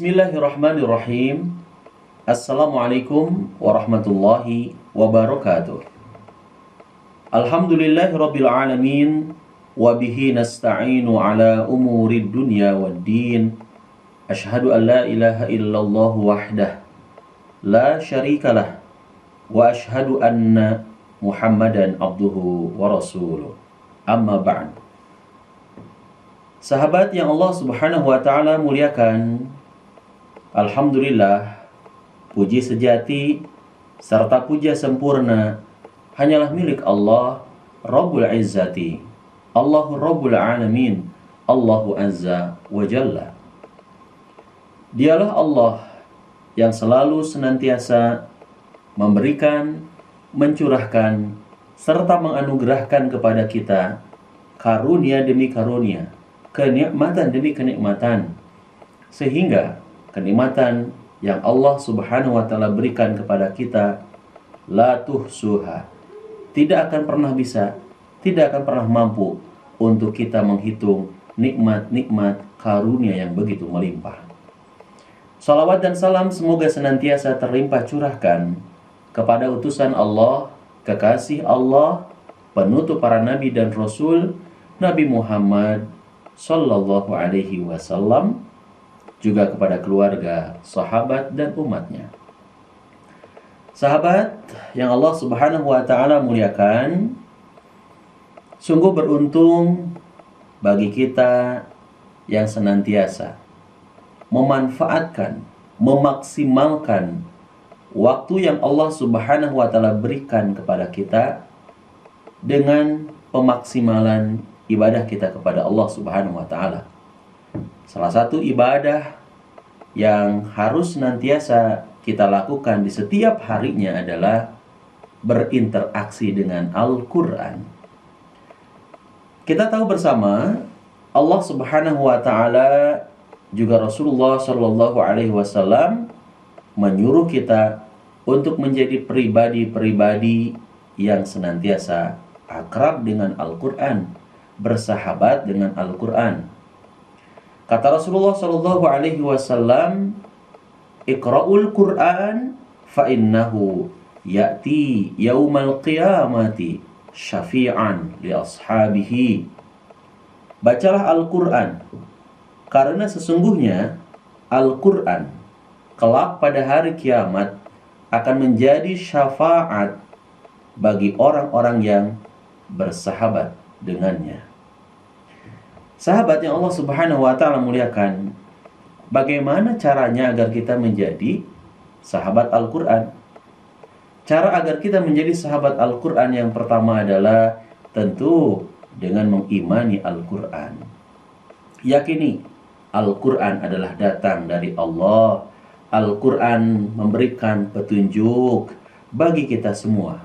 Bismillahirrahmanirrahim. Assalamualaikum warahmatullahi wabarakatuh. Alhamdulillahirabbil alamin wa bihi nasta'inu ala umurid dunya waddin. Asyhadu an la ilaha illallah wahdah la syarikalah wa asyhadu anna Muhammadan abduhu wa rasuluh. Amma ba'd. Sahabat yang Allah Subhanahu wa taala muliakan, alhamdulillah, puji sejati serta puja sempurna hanyalah milik Allah Rabbul Izzati, Allahu Rabbul Alamin, Allahu Azza wa Jalla. Dialah Allah yang selalu senantiasa memberikan, mencurahkan, serta menganugerahkan kepada kita karunia demi karunia, kenikmatan demi kenikmatan, sehingga kenikmatan yang Allah Subhanahu wa taala berikan kepada kita la tuhsuha, tidak akan pernah bisa, tidak akan pernah mampu untuk kita menghitung nikmat-nikmat karunia yang begitu melimpah. Salawat dan salam semoga senantiasa terlimpah curahkan kepada utusan Allah, kekasih Allah, penutup para nabi dan rasul, Nabi Muhammad sallallahu alaihi wasallam, juga kepada keluarga, sahabat, dan umatnya. Sahabat yang Allah Subhanahu wa taala muliakan, sungguh beruntung bagi kita yang senantiasa memanfaatkan, memaksimalkan waktu yang Allah Subhanahu wa taala berikan kepada kita dengan pemaksimalan ibadah kita kepada Allah Subhanahu wa taala. Salah satu ibadah yang harus senantiasa kita lakukan di setiap harinya adalah berinteraksi dengan Al-Quran. Kita tahu bersama, Allah Subhanahu wa taala juga Rasulullah Shallallahu alaihi wasallam menyuruh kita untuk menjadi pribadi-pribadi yang senantiasa akrab dengan Al-Quran, bersahabat dengan Al-Quran. Kata Rasulullah sallallahu alaihi wasallam, "Iqra'ul Qur'an fa innahu ya'ti yaumal qiyamati syafi'an li ashabihi." Bacalah Al-Qur'an, karena sesungguhnya Al-Qur'an kelak pada hari kiamat akan menjadi syafaat bagi orang-orang yang bersahabat dengannya. Sahabat yang Allah Subhanahu wa taala muliakan, bagaimana caranya agar kita menjadi sahabat Al-Quran? Cara agar kita menjadi sahabat Al-Quran yang pertama adalah tentu dengan mengimani Al-Quran. Yakini Al-Quran adalah datang dari Allah. Al-Quran memberikan petunjuk bagi kita semua,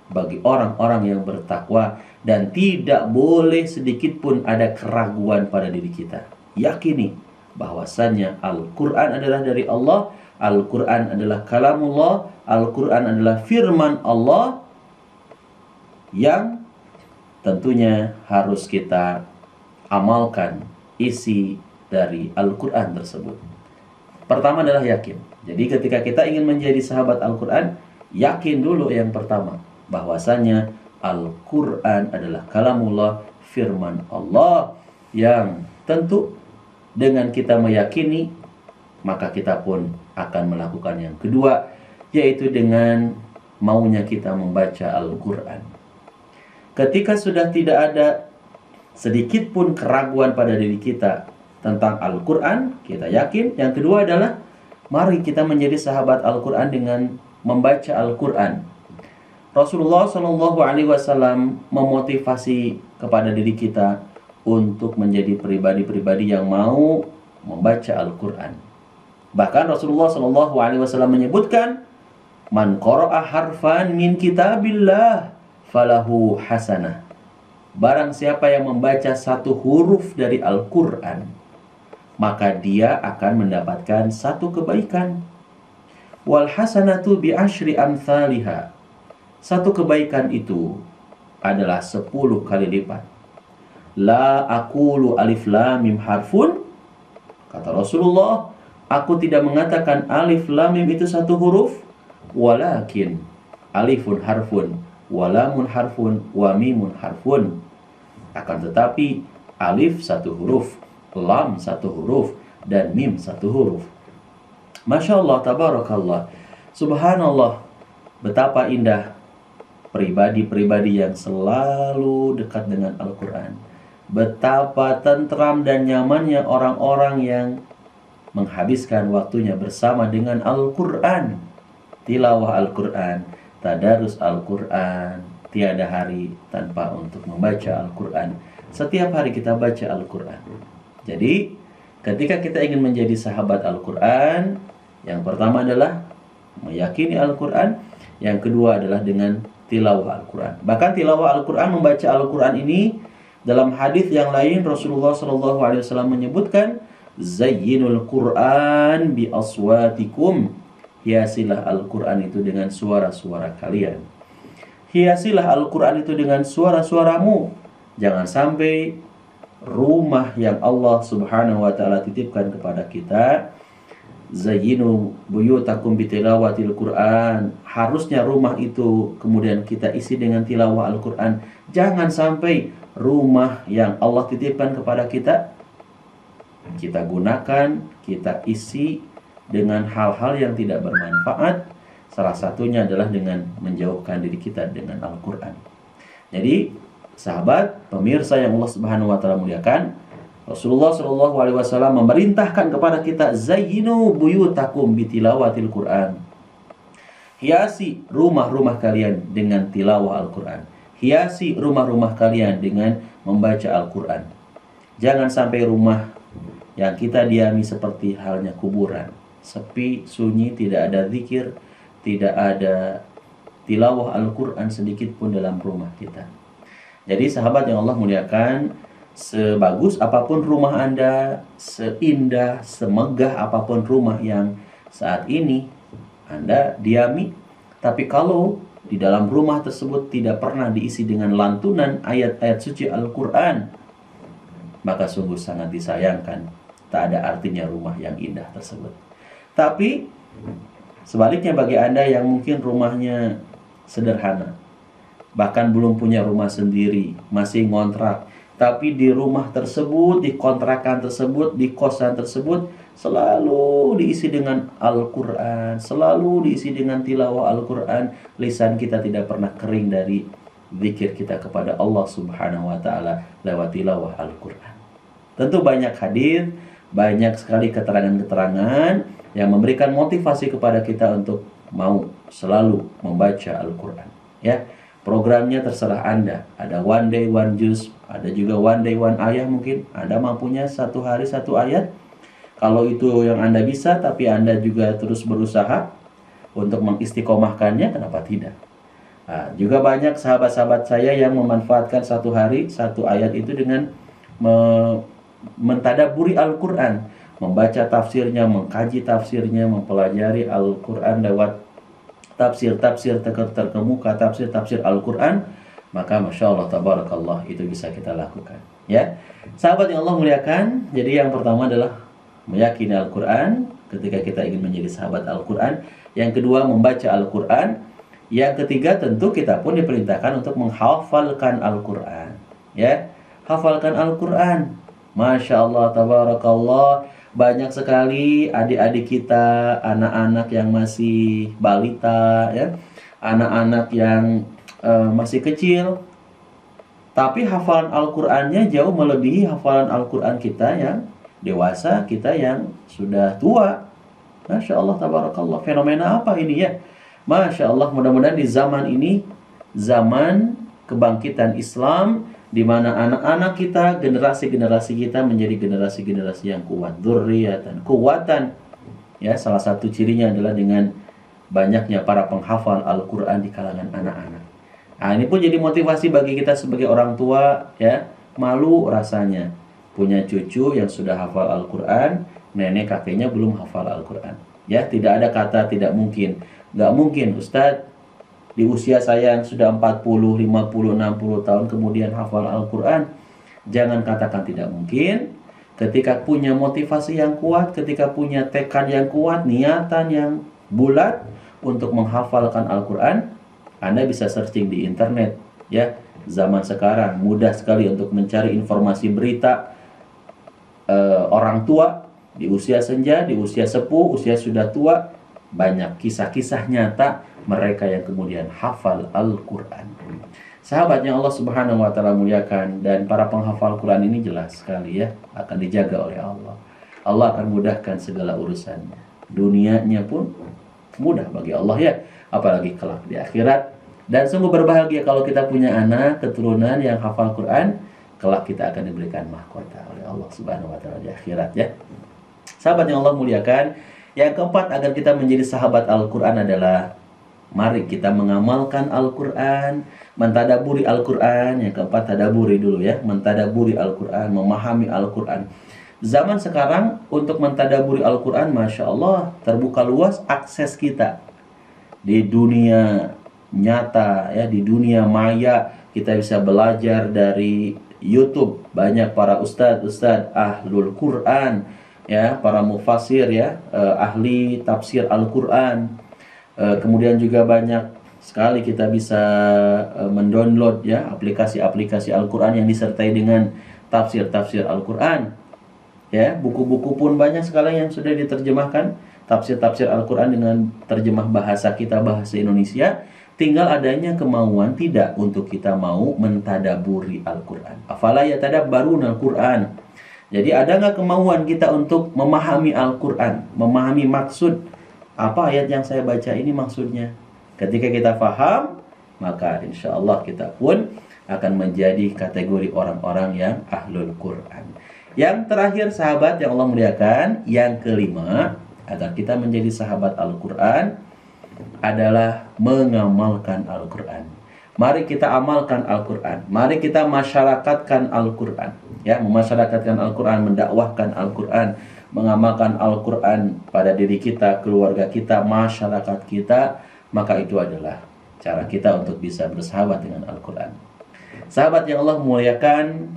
bagi orang-orang yang bertakwa, dan tidak boleh sedikit pun ada keraguan pada diri kita. Yakini bahwasannya Al-Quran adalah dari Allah, Al-Quran adalah kalamullah, Al-Quran adalah firman Allah yang tentunya harus kita amalkan isi dari Al-Quran tersebut. Pertama adalah yakin. Jadi ketika kita ingin menjadi sahabat Al-Quran, yakin dulu yang pertama bahwasanya Al-Quran adalah kalamullah, firman Allah, yang tentu dengan kita meyakini, maka kita pun akan melakukan yang kedua, yaitu dengan maunya kita membaca Al-Quran. Ketika sudah tidak ada sedikit pun keraguan pada diri kita tentang Al-Quran, kita yakin. Yang kedua adalah mari kita menjadi sahabat Al-Quran dengan membaca Al-Quran. Rasulullah Shallallahu alaihi wasallam memotivasi kepada diri kita untuk menjadi pribadi-pribadi yang mau membaca Al-Quran. Bahkan Rasulullah Shallallahu alaihi wasallam menyebutkan, "Man qara'a harfan min kitabillah falahu hasanah." Barang siapa yang membaca satu huruf dari Al-Quran, maka dia akan mendapatkan satu kebaikan. Wal hasanatu bi asyri amthaliha. Satu kebaikan itu adalah 10 kali lipat. La aqulu alif lam mim harfun, kata Rasulullah, Aku tidak mengatakan alif lam mim itu satu huruf, walakin alifun harfun, walamun harfun, wa mimun harfun. Akan tetapi alif satu huruf, lam satu huruf, dan mim satu huruf. Masya Allah, tabarakallah, subhanallah, betapa indah pribadi-pribadi yang selalu dekat dengan Al-Quran. Betapa tentram dan nyamannya orang-orang yang menghabiskan waktunya bersama dengan Al-Quran. Tilawah Al-Quran, tadarus Al-Quran, tiada hari tanpa untuk membaca Al-Quran. Setiap hari kita baca Al-Quran. Jadi ketika kita ingin menjadi sahabat Al-Quran, yang pertama adalah meyakini Al-Quran, yang kedua adalah dengan tilawah Al-Quran. Bahkan tilawah Al-Quran, membaca Al-Quran ini, dalam hadis yang lain Rasulullah SAW menyebutkan, zayyinul Quran bi aswatikum, hiasilah Al-Quran itu dengan suara-suara kalian. Hiasilah Al-Quran itu dengan suara-suaramu. Jangan sampai rumah yang Allah Subhanahu wa taala titipkan kepada kita, zayyinu buyutakum bitilawatil Quran, harusnya rumah itu kemudian kita isi dengan tilawah Al-Quran. Jangan sampai rumah yang Allah titipkan kepada kita gunakan, kita isi dengan hal-hal yang tidak bermanfaat. Salah satunya adalah dengan menjauhkan diri kita dengan Al-Quran. Jadi sahabat pemirsa yang Allah Subhanahu wa taala muliakan, Rasulullah SAW memerintahkan kepada kita, zayyinu buyutakum bitilawatil Quran. Hiasi rumah-rumah kalian dengan tilawah Al-Quran. Hiasi rumah-rumah kalian dengan membaca Al-Quran. Jangan sampai rumah yang kita diami seperti halnya kuburan, sepi, sunyi, tidak ada zikir, tidak ada tilawah Al-Quran sedikit pun dalam rumah kita. Jadi sahabat yang Allah muliakan, sebagus apapun rumah Anda, seindah, semegah apapun rumah yang saat ini Anda diami, tapi kalau di dalam rumah tersebut tidak pernah diisi dengan lantunan ayat-ayat suci Al-Quran, maka sungguh sangat disayangkan. Tak ada artinya rumah yang indah tersebut. Tapi sebaliknya bagi Anda yang mungkin rumahnya sederhana, bahkan belum punya rumah sendiri, masih ngontrak, tapi di rumah tersebut, di kontrakan tersebut, di kosan tersebut selalu diisi dengan Al-Quran, selalu diisi dengan tilawah Al-Quran. Lisan kita tidak pernah kering dari zikir kita kepada Allah Subhanahu wa taala lewat tilawah Al-Quran. Tentu banyak hadis, banyak sekali keterangan-keterangan yang memberikan motivasi kepada kita untuk mau selalu membaca Al-Quran. Ya, programnya terserah Anda. Ada one day one juz, ada juga one day one ayah mungkin. Anda mampunya satu hari satu ayat. Kalau itu yang Anda bisa, tapi Anda juga terus berusaha untuk mengistiqomahkannya, kenapa tidak? Nah, juga banyak sahabat-sahabat saya yang memanfaatkan satu hari satu ayat itu dengan mentadaburi Al-Quran, membaca tafsirnya, mengkaji tafsirnya, mempelajari Al-Quran lewat tafsir-tafsir terkemuka, tafsir-tafsir Al-Quran. Maka Masya Allah, tabarakallah, itu bisa kita lakukan. Ya, sahabat yang Allah muliakan, jadi yang pertama adalah meyakini Al-Quran ketika kita ingin menjadi sahabat Al-Quran. Yang kedua, membaca Al-Quran. Yang ketiga, tentu kita pun diperintahkan untuk menghafalkan Al-Quran. Ya, hafalkan Al-Quran. Masya Allah, tabarakallah, banyak sekali adik-adik kita, anak-anak yang masih balita, ya, anak-anak yang masih kecil, tapi hafalan Al-Qurannya jauh melebihi hafalan Al-Quran kita yang dewasa, kita yang sudah tua. Masya Allah, tabarakallah, fenomena apa ini ya? Masya Allah, mudah-mudahan di zaman ini, zaman kebangkitan Islam, di mana anak-anak kita, generasi-generasi kita menjadi generasi-generasi yang kuat, dzurriatan, kuwatan. Ya, salah satu cirinya adalah dengan banyaknya para penghafal Al-Quran di kalangan anak-anak. Nah, ini pun jadi motivasi bagi kita sebagai orang tua, ya. Malu rasanya punya cucu yang sudah hafal Al-Quran, nenek kakeknya belum hafal Al-Quran. Ya, tidak ada kata tidak mungkin. Nggak mungkin, Ustadz, di usia saya yang sudah 40, 50, 60 tahun kemudian hafal Al-Quran. Jangan katakan tidak mungkin. ketika punya motivasi yang kuat, ketika punya tekad yang kuat, niatan yang bulat untuk menghafalkan Al-Quran, Anda bisa searching di internet, ya. Zaman sekarang mudah sekali untuk mencari informasi berita orang tua di usia senja, di usia sepuh, usia sudah tua. Banyak kisah-kisah nyata mereka yang kemudian hafal Al-Quran. Sahabat yang Allah Subhanahu wa Ta'ala muliakan, dan para penghafal Quran ini jelas sekali ya akan dijaga oleh Allah. Allah akan mudahkan segala urusannya. Dunianya pun mudah bagi Allah ya, apalagi kelak di akhirat. Dan sungguh berbahagia kalau kita punya anak keturunan yang hafal Quran, kelak kita akan diberikan mahkota oleh Allah Subhanahu wa Ta'ala di akhirat ya. Sahabat yang Allah muliakan, yang keempat agar kita menjadi sahabat Al-Quran adalah mari kita mengamalkan Al-Quran, mentadaburi Al-Quran. Yang keempat, tadaburi dulu ya, mentadaburi Al-Quran, memahami Al-Quran. Zaman sekarang untuk mentadaburi Al-Quran, Masya Allah, terbuka luas akses kita. Di dunia nyata ya, di dunia maya, kita bisa belajar dari YouTube. Banyak para ustadz ahlul Quran ya, para mufasir ya, ahli tafsir Al-Quran. Kemudian juga banyak sekali kita bisa mendownload ya aplikasi-aplikasi Al-Quran yang disertai dengan tafsir-tafsir Al-Quran ya. Buku-buku pun banyak sekali yang sudah diterjemahkan, tafsir-tafsir Al-Quran dengan terjemah bahasa kita, bahasa Indonesia. Tinggal adanya kemauan tidak untuk kita mau mentadaburi Al-Quran. Afala yatadabbaruna Al-Quran. Jadi ada nggak kemauan kita untuk memahami Al-Quran, memahami maksud apa ayat yang saya baca ini maksudnya. Ketika kita paham, maka insya Allah kita pun akan menjadi kategori orang-orang yang ahlul Quran. Yang terakhir sahabat yang Allah muliakan, yang kelima agar kita menjadi sahabat Al-Quran adalah mengamalkan Al-Quran. Mari kita amalkan Al-Quran. Mari kita masyarakatkan Al-Quran. Ya, memasyarakatkan Al-Quran, mendakwahkan Al-Quran, mengamalkan Al-Quran pada diri kita, keluarga kita, masyarakat kita. Maka itu adalah cara kita untuk bisa bersahabat dengan Al-Quran. Sahabat yang Allah muliakan,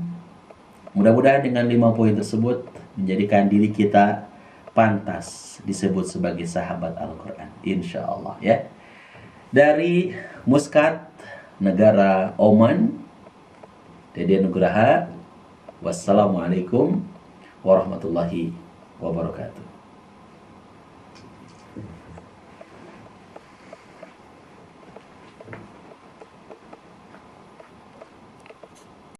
mudah-mudahan dengan 5 poin tersebut menjadikan diri kita pantas disebut sebagai sahabat Al-Quran, insya Allah ya. Dari Muscat, negara Oman, Dede Nugraha. Wassalamualaikum warahmatullahi wabarakatuh.